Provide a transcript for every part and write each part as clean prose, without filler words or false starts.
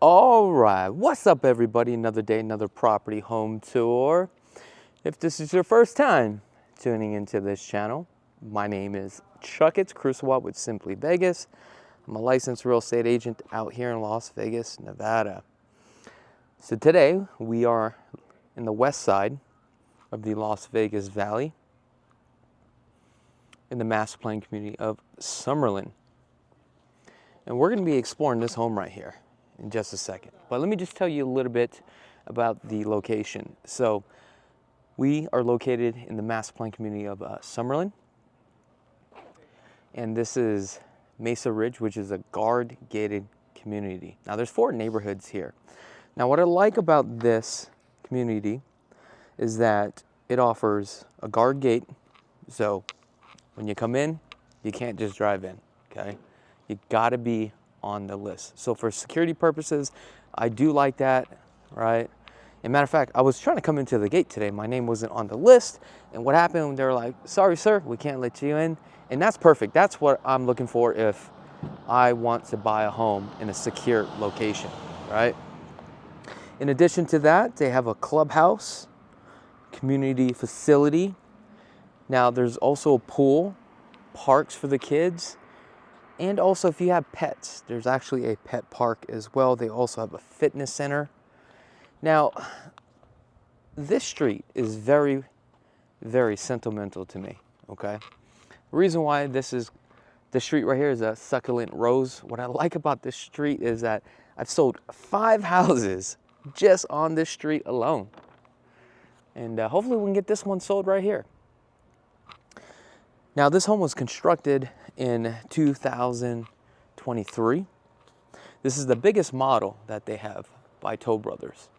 All right, what's up everybody? Another day, another property home tour. If this is your first time tuning into this channel, my name is Chakits Krulsawat with Simply Vegas. I'm a licensed real estate agent out here in Las Vegas, Nevada. So today we are in the west side of the Las Vegas Valley in the master plan community of Summerlin. And we're going to be exploring this home right here in just a second. But let me just tell you a little bit about the location. So we are located in the master plan community of Summerlin. And this is Mesa Ridge, which is a guard gated community. Now there's 4 neighborhoods here. Now what I like about this community is that it offers a guard gate. So when you come in, you can't just drive in, okay? You gotta be on the list. So for security purposes, I do like that, right? As a matter of fact, I was trying to come into the gate today. My name wasn't on the list. And what happened, they were like, sorry, sir, we can't let you in. And that's perfect. That's what I'm looking for if I want to buy a home in a secure location, right? In addition to that, they have a clubhouse, community facility. Now there's also a pool, parks for the kids. And also if you have pets, there's actually a pet park as well. They also have a fitness center. Now, this street is very, very sentimental to me, okay? The reason why the street right here is a succulent rose. What I like about this street is that I've sold 5 houses just on this street alone. And hopefully we can get this one sold right here. Now this home was constructed in 2023. This is the biggest model that they have by Toll Brothers.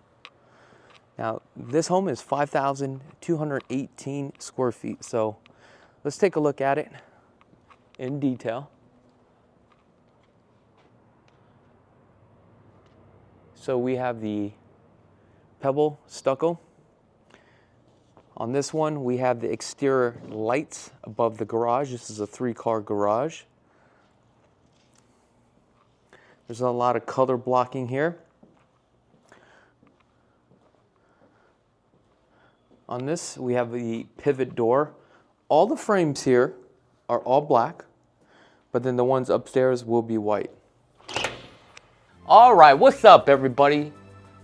Now this home is 5,218 square feet. So let's take a look at it in detail. So we have the pebble stucco. On this one, we have the exterior lights above the garage. This is a 3-car garage. There's a lot of color blocking here. On this, we have the pivot door. All the frames here are all black, but then the ones upstairs will be white. All right, what's up, everybody?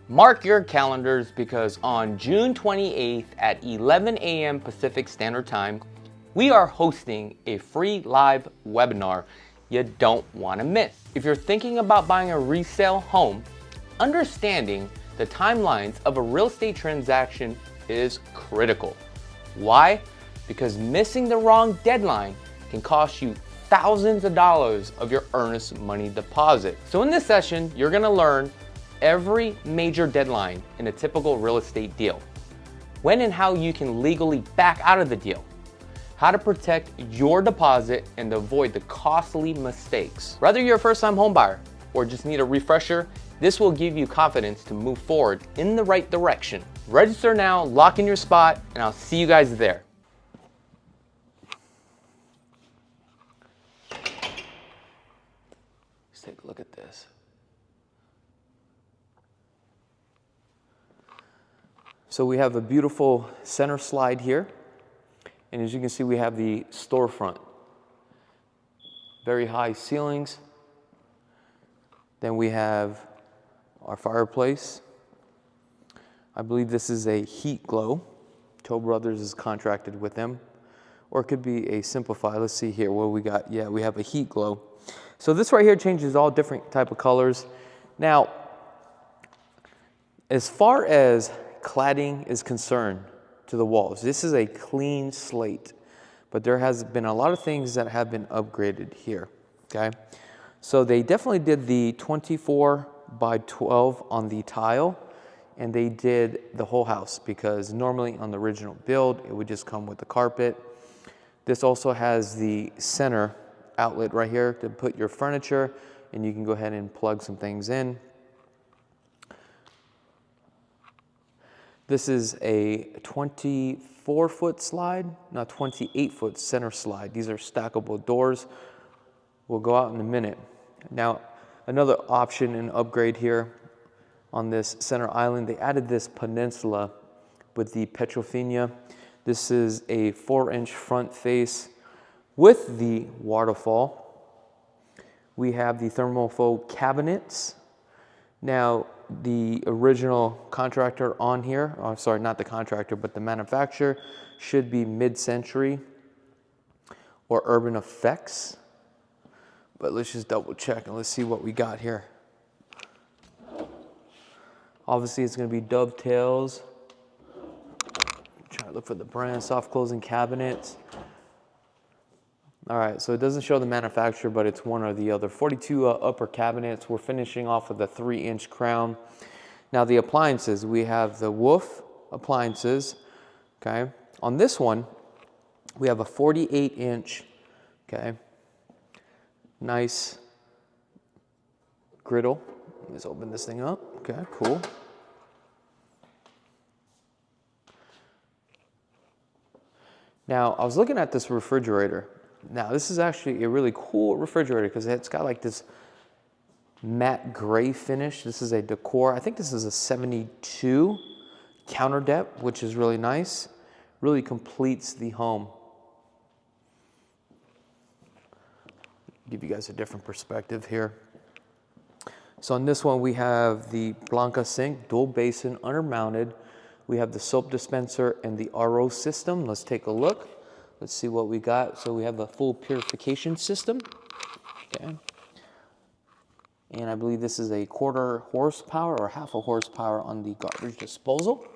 Mark your calendars because on June 28th at 11 a.m. Pacific Standard Time, we are hosting a free live webinar you don't want to miss. If you're thinking about buying a resale home, understanding the timelines of a real estate transaction is critical. Why? Because missing the wrong deadline can cost you thousands of dollars of your earnest money deposit. So in this session, you're going to learn every major deadline in a typical real estate deal, when and how you can legally back out of the deal, how to protect your deposit and avoid the costly mistakes. Whether you're a first-time home buyer or just need a refresher, this will give you confidence to move forward in the right direction. Register now, lock in your spot, and I'll see you guys there. Let's take a look at this. So we have a beautiful center slide here. And as you can see, we have the storefront. Very high ceilings. Then we have our fireplace. I believe this is a heat glow. Toll Brothers is contracted with them. Or it could be a Simplify. Let's see here what we got. Yeah, we have a heat glow. So this right here changes all different type of colors. Now, as far as cladding is concerned to the walls, this is a clean slate, but there has been a lot of things that have been upgraded here, okay? So they definitely did the 24 by 12 on the tile, and they did the whole house because normally on the original build, it would just come with the carpet. This also has the center outlet right here to put your furniture, and you can go ahead and plug some things in. This is a 24-foot slide, not 28-foot center slide. These are stackable doors. We'll go out in a minute. Now, another option and upgrade here on this center island. They added this peninsula with the Petrofina. This is a 4-inch front face with the waterfall. We have the thermofoil cabinets. Now, the original contractor on here, oh, sorry, not the contractor, but the manufacturer, should be mid-century or Urban Effects. But let's just double check and let's see what we got here. Obviously, it's going to be dovetails. Try to look for the brand. Soft closing cabinets. All right, so it doesn't show the manufacturer, but it's one or the other. 42 upper cabinets. We're finishing off with a 3-inch crown. Now the appliances, we have the Wolf appliances. Okay, on this one, we have a 48-inch. Okay, nice griddle. Let's open this thing up. Okay, cool. Now, I was looking at this refrigerator. Now, this is actually a really cool refrigerator because it's got like this matte gray finish. This is a decor. I think this is a 72 counter depth, which is really nice. Really completes the home. Give you guys a different perspective here. So on this one, we have the Blanca sink, dual basin, undermounted. We have the soap dispenser and the RO system. Let's take a look. Let's see what we got. So we have a full purification system. Okay. And I believe this is a 1/4 horsepower or 1/2 horsepower on the garbage disposal.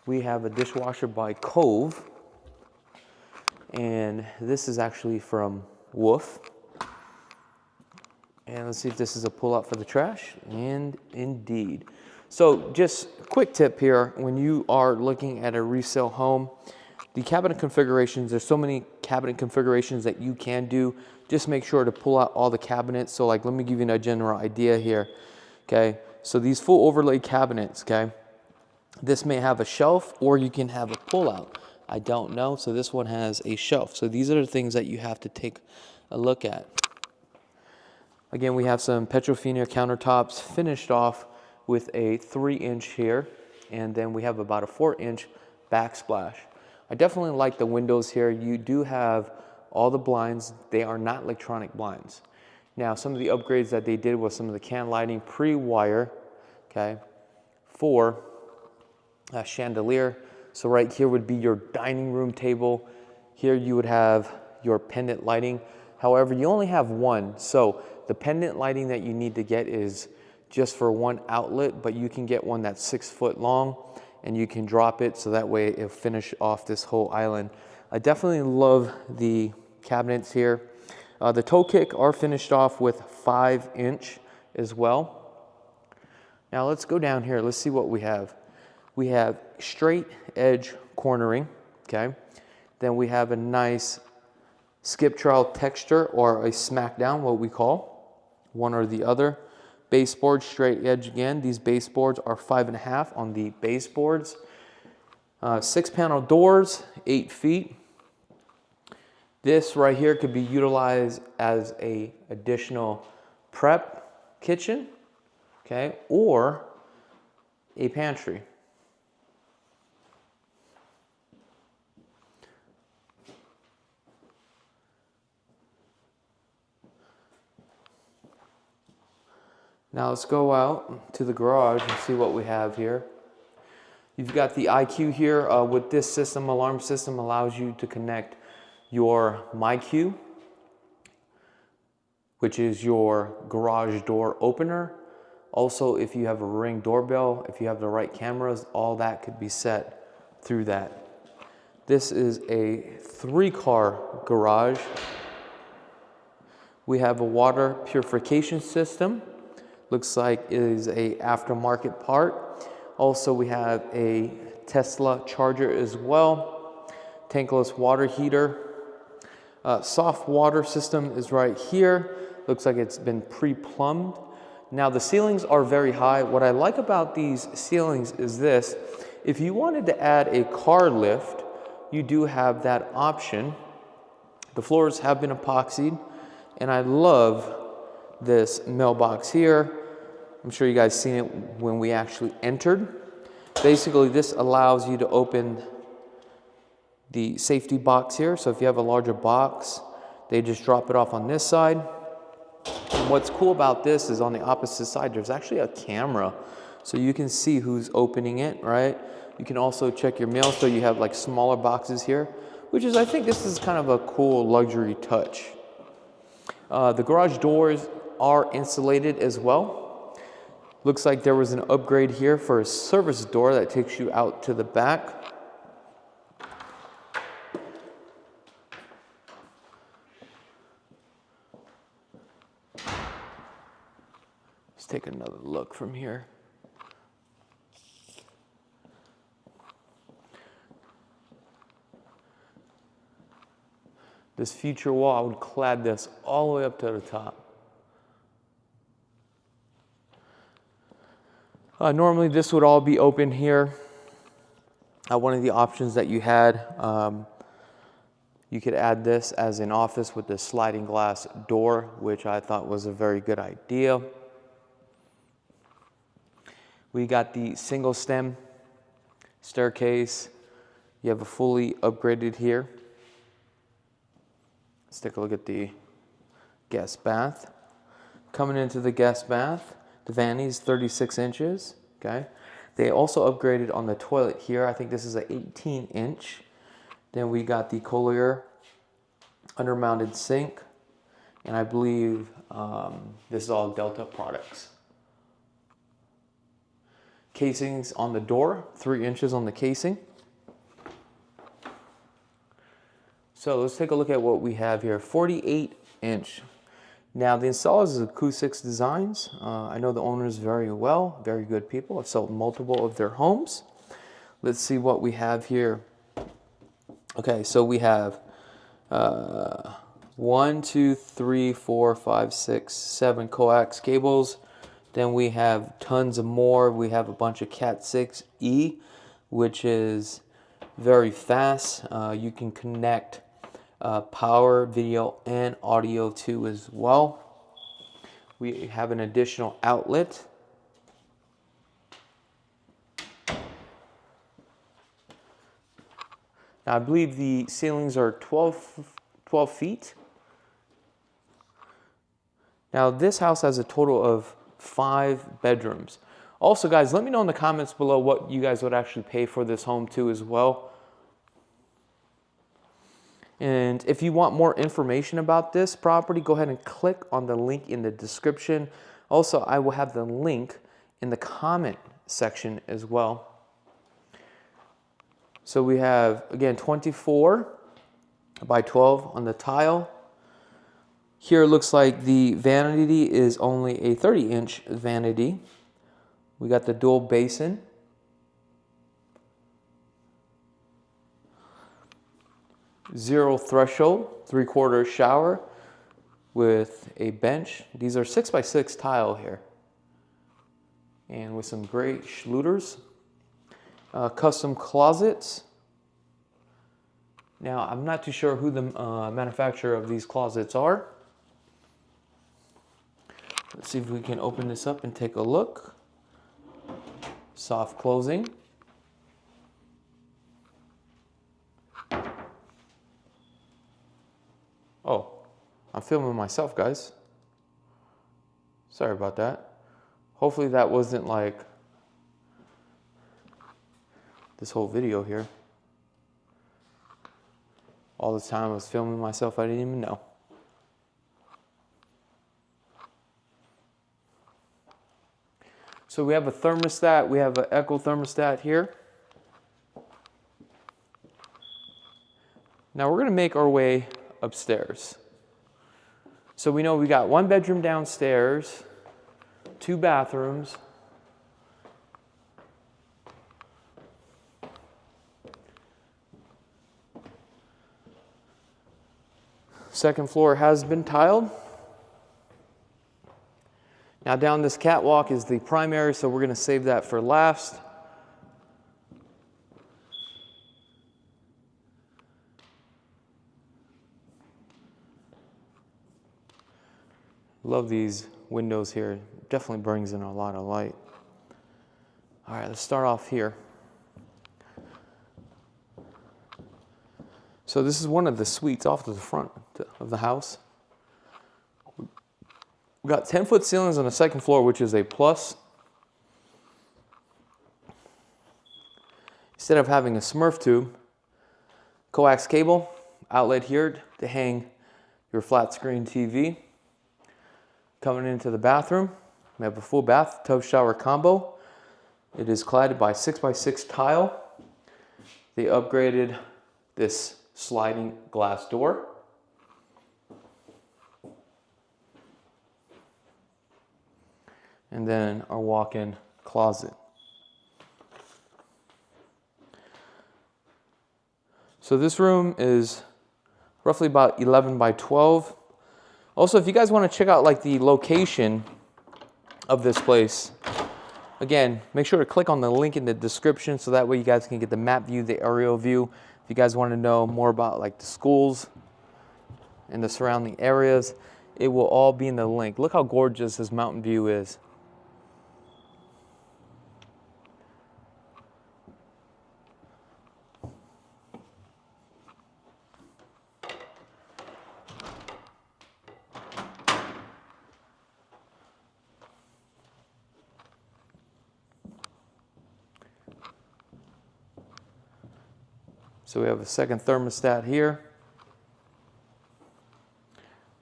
We have a dishwasher by Cove. And this is actually from Wolf. And let's see if this is a pull-out for the trash. And indeed. So just quick tip here, when you are looking at a resale home, the cabinet configurations, there's so many cabinet configurations that you can do. Just make sure to pull out all the cabinets. So like, let me give you a general idea here. Okay, so these full overlay cabinets, okay, this may have a shelf or you can have a pull-out. I don't know. So this one has a shelf. So these are the things that you have to take a look at. Again, we have some Petrofina countertops finished off with a 3-inch here, and then we have about a 4-inch backsplash. I definitely like the windows here. You do have all the blinds. They are not electronic blinds. Now, some of the upgrades that they did was some of the can lighting pre-wire, okay, for a chandelier. So right here would be your dining room table. Here you would have your pendant lighting. However, you only have one. So the pendant lighting that you need to get is just for one outlet, but you can get one that's 6 foot long and you can drop it so that way it'll finish off this whole island. I definitely love the cabinets here. The toe kick are finished off with 5-inch as well. Now let's go down here. Let's see what we have. We have straight edge cornering, okay? Then we have a nice skip trowel texture or a smackdown, what we call, one or the other. Baseboard, straight edge again. These baseboards are 5.5 on the baseboards. 6-panel doors, 8 feet. This right here could be utilized as a additional prep kitchen, okay, or a pantry. Now let's go out to the garage and see what we have here. You've got the IQ here. With this system, alarm system allows you to connect your MyQ, which is your garage door opener. Also, if you have a Ring doorbell, if you have the right cameras, all that could be set through that. This is a 3-car garage. We have a water purification system. Looks like it is a aftermarket part. Also, we have a Tesla charger as well. Tankless water heater. Soft water system is right here. Looks like it's been pre-plumbed. Now the ceilings are very high. What I like about these ceilings is this. If you wanted to add a car lift, you do have that option. The floors have been epoxied, and I love this mailbox here. I'm sure you guys seen it when we actually entered. Basically, this allows you to open the safety box here. So if you have a larger box, they just drop it off on this side. And what's cool about this is on the opposite side, there's actually a camera. So you can see who's opening it, right? You can also check your mail, so you have like smaller boxes here, which is, I think this is kind of a cool luxury touch. The garage doors are insulated as well. Looks like there was an upgrade here for a service door that takes you out to the back. Let's take another look from here. This future wall, I would clad this all the way up to the top. Normally this would all be open here. One of the options that you had, you could add this as an office with this sliding glass door, which I thought was a very good idea. We got the single stem staircase. You have a fully upgraded here. Let's take a look at the guest bath. Coming into the guest bath, the vanity is 36 inches, okay? They also upgraded on the toilet here. I think this is an 18-inch. Then we got the Collier under-mounted sink, and I believe this is all Delta products. Casings on the door, 3 inches on the casing. So let's take a look at what we have here, 48-inch. Now the installer is Acoustics Designs. I know the owners very well, very good people. I've sold multiple of their homes. Let's see what we have here. Okay, so we have 1, 2, 3, 4, 5, 6, 7 coax cables. Then we have tons of more. We have a bunch of Cat 6E, which is very fast. You can connect power, video, and audio too as well. We have an additional outlet. Now I believe the ceilings are 12 feet. Now this house has a total of 5 bedrooms. Also guys, let me know in the comments below what you guys would actually pay for this home too as well. And if you want more information about this property, go ahead and click on the link in the description. Also, I will have the link in the comment section as well. So we have, again, 24 by 12 on the tile. Here it looks like the vanity is only a 30-inch vanity. We got the dual basin. Zero threshold, 3/4 shower with a bench. These are 6x6 tile here. And with some great schluters. Custom closets. Now, I'm not too sure who the manufacturer of these closets are. Let's see if we can open this up and take a look. Soft closing. Oh, I'm filming myself, guys. Sorry about that. Hopefully that wasn't like this whole video here. All this time I was filming myself, I didn't even know. So we have a thermostat, we have an echo thermostat here. Now we're gonna make our way upstairs. So we know we got 1 bedroom downstairs, 2 bathrooms. Second floor has been tiled. Now down this catwalk is the primary, so we're going to save that for last. Love these windows here. Definitely brings in a lot of light. All right, let's start off here. So this is one of the suites off to the front of the house. We've got 10-foot ceilings on the second floor, which is a plus. Instead of having a Smurf tube, coax cable, outlet here to hang your flat screen TV. Coming into the bathroom, we have a full bath tub shower combo. It is cladded by 6x6 tile. They upgraded this sliding glass door. And then our walk-in closet. So this room is roughly about 11 by 12. Also, if you guys want to check out like the location of this place, again, make sure to click on the link in the description so that way you guys can get the map view, the aerial view. If you guys want to know more about like the schools and the surrounding areas, it will all be in the link. Look how gorgeous this mountain view is. So we have a second thermostat here.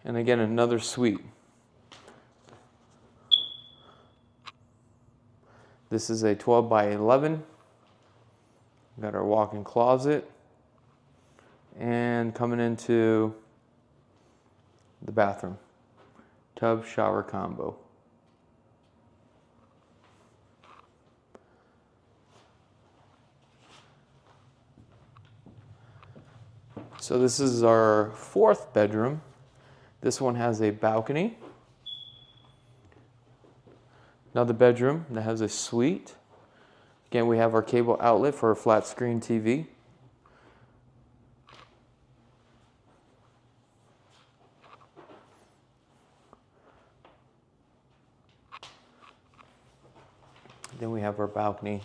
And again, another suite. This is a 12 by 11. We've got our walk-in closet. And coming into the bathroom, tub shower combo. So this is our fourth bedroom. This one has a balcony. Another bedroom that has a suite. Again, we have our cable outlet for a flat screen TV. Then we have our balcony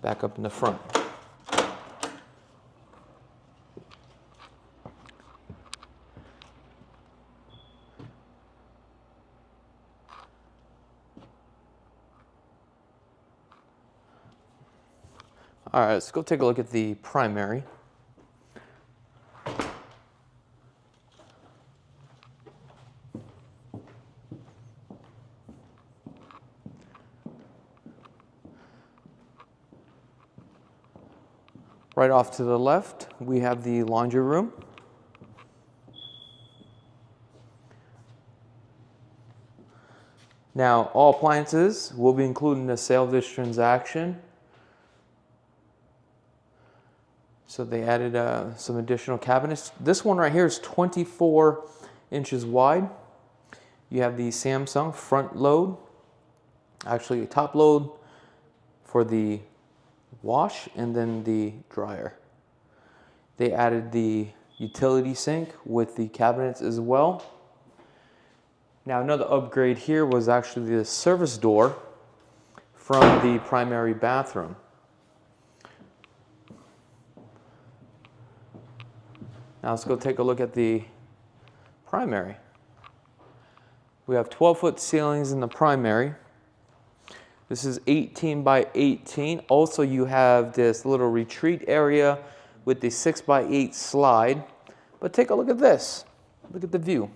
back up in the front. All right, let's go take a look at the primary. Right off to the left, we have the laundry room. Now, all appliances will be included in the sale of this transaction. So they added some additional cabinets. This one right here is 24 inches wide. You have the Samsung front load, actually a top load for the wash and then the dryer. They added the utility sink with the cabinets as well. Now another upgrade here was actually the service door from the primary bathroom. Now let's go take a look at the primary. We have 12-foot ceilings in the primary. This is 18 by 18. Also, you have this little retreat area with the 6 by 8 slide. But take a look at this. Look at the view.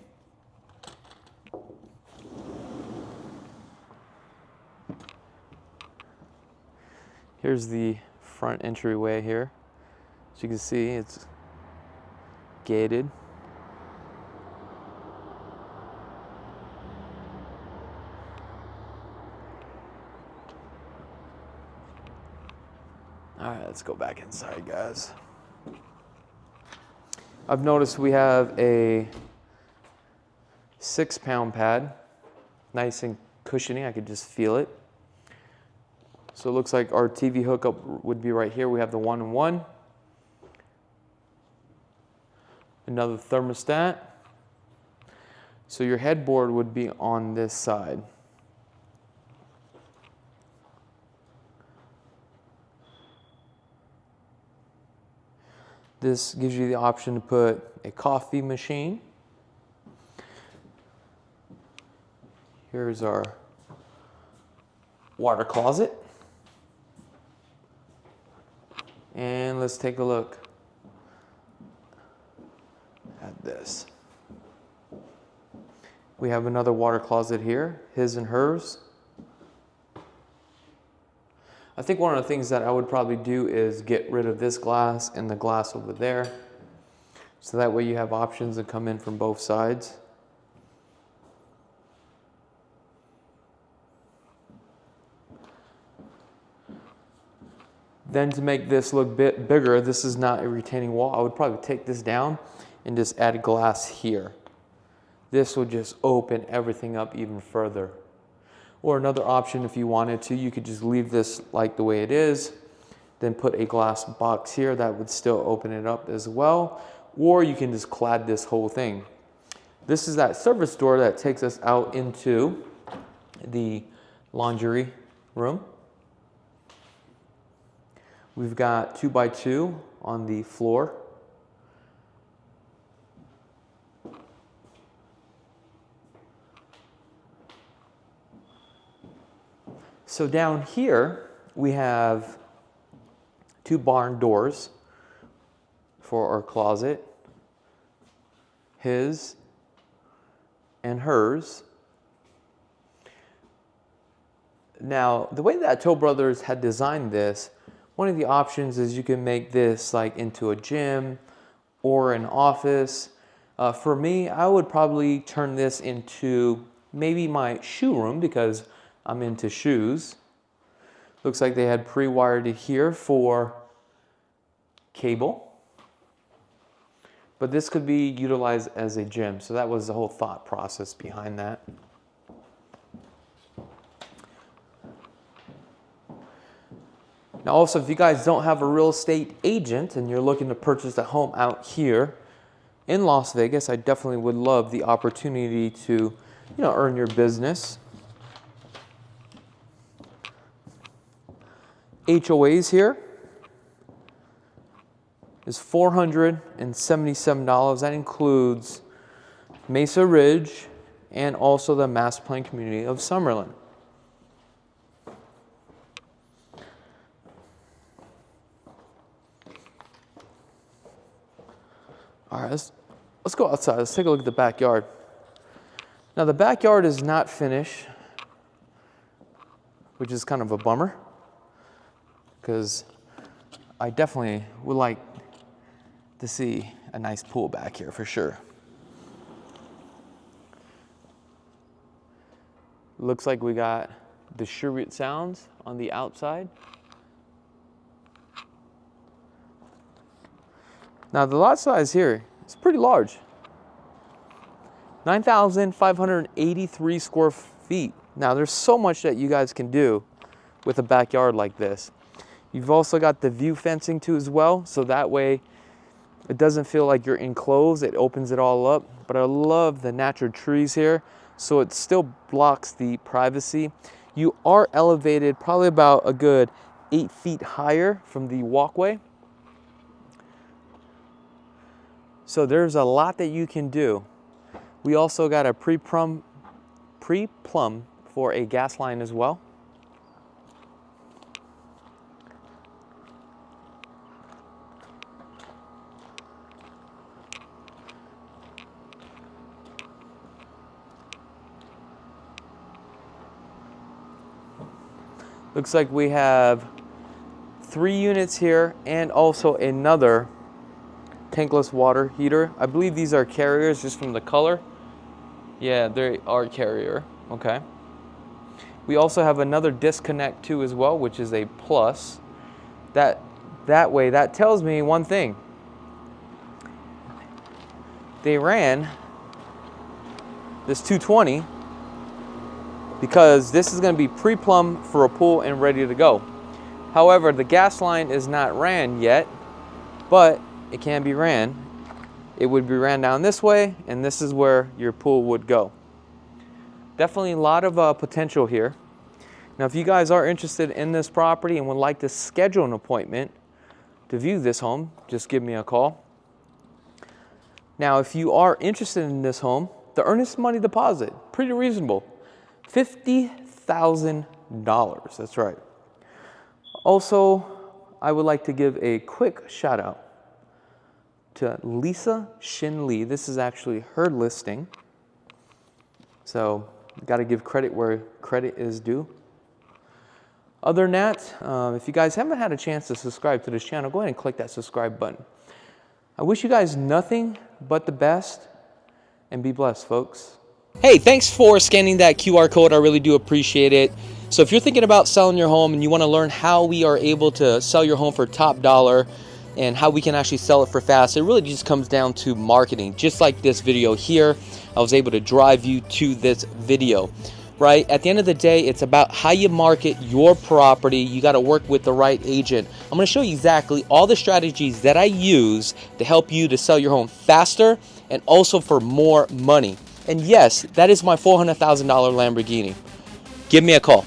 Here's the front entryway here. As you can see, it's gated. All right, let's go back inside, guys. I've noticed we have a 6-pound pad, nice and cushiony. I could just feel it. So it looks like our TV hookup would be right here. We have the 1-in-1. Another thermostat. So your headboard would be on this side. This gives you the option to put a coffee machine. Here's our water closet. And let's take a look at this. We have another water closet here, his and hers. I think one of the things that I would probably do is get rid of this glass and the glass over there. So that way you have options that come in from both sides. Then to make this look a bit bigger, this is not a retaining wall. I would probably take this down and just add glass here. This will just open everything up even further. Or another option, if you wanted to, you could just leave this like the way it is, then put a glass box here that would still open it up as well. Or you can just clad this whole thing. This is that service door that takes us out into the laundry room. We've got 2x2 on the floor. So down here, we have 2 barn doors for our closet, his and hers. Now, the way that Toll Brothers had designed this, one of the options is you can make this like into a gym or an office. For me, I would probably turn this into maybe my shoe room because I'm into shoes. Looks like they had pre-wired it here for cable. But this could be utilized as a gym. So that was the whole thought process behind that. Now also, if you guys don't have a real estate agent and you're looking to purchase a home out here in Las Vegas, I definitely would love the opportunity to, earn your business. HOAs here is $477. That includes Mesa Ridge and also the master plan community of Summerlin. All right, let's go outside. Let's take a look at the backyard. Now the backyard is not finished, which is kind of a bummer because I definitely would like to see a nice pool back here for sure. Looks like we got distribute sounds on the outside. Now the lot size here is pretty large. 9,583 square feet. Now there's so much that you guys can do with a backyard like this. You've also got the view fencing too as well, so that way it doesn't feel like you're enclosed, it opens it all up. But I love the natural trees here, so it still blocks the privacy. You are elevated probably about a good 8 feet higher from the walkway. So there's a lot that you can do. We also got a pre-plumb for a gas line as well. Looks like we have 3 units here and also another tankless water heater. I believe these are carriers just from the color. Yeah, they are carrier. Okay. We also have another disconnect too as well, which is a plus. That way, that tells me one thing. They ran this 220 because this is going to be pre-plumbed for a pool and ready to go. However, the gas line is not ran yet, but it can be ran. it would be ran down this way, and this is where your pool would go. Definitely a lot of potential here. Now, if you guys are interested in this property and would like to schedule an appointment to view this home, just give me a call. Now, if you are interested in this home, the earnest money deposit, pretty reasonable, $50,000. That's right. Also, I would like to give a quick shout out to Lisa Shinlee. This is actually her listing. So, got to give credit where credit is due. Other than that, if you guys haven't had a chance to subscribe to this channel, go ahead and click that subscribe button. I wish you guys nothing but the best, and be blessed, folks. Hey, thanks for scanning that QR code. I really do appreciate it. So if you're thinking about selling your home and you want to learn how we are able to sell your home for top dollar and how we can actually sell it for fast, it really just comes down to marketing. Just like this video here, I was able to drive you to this video. Right? At the end of the day, it's about how you market your property. You got to work with the right agent. I'm going to show you exactly all the strategies that I use to help you to sell your home faster and also for more money. And yes, that is my $400,000 Lamborghini. Give me a call.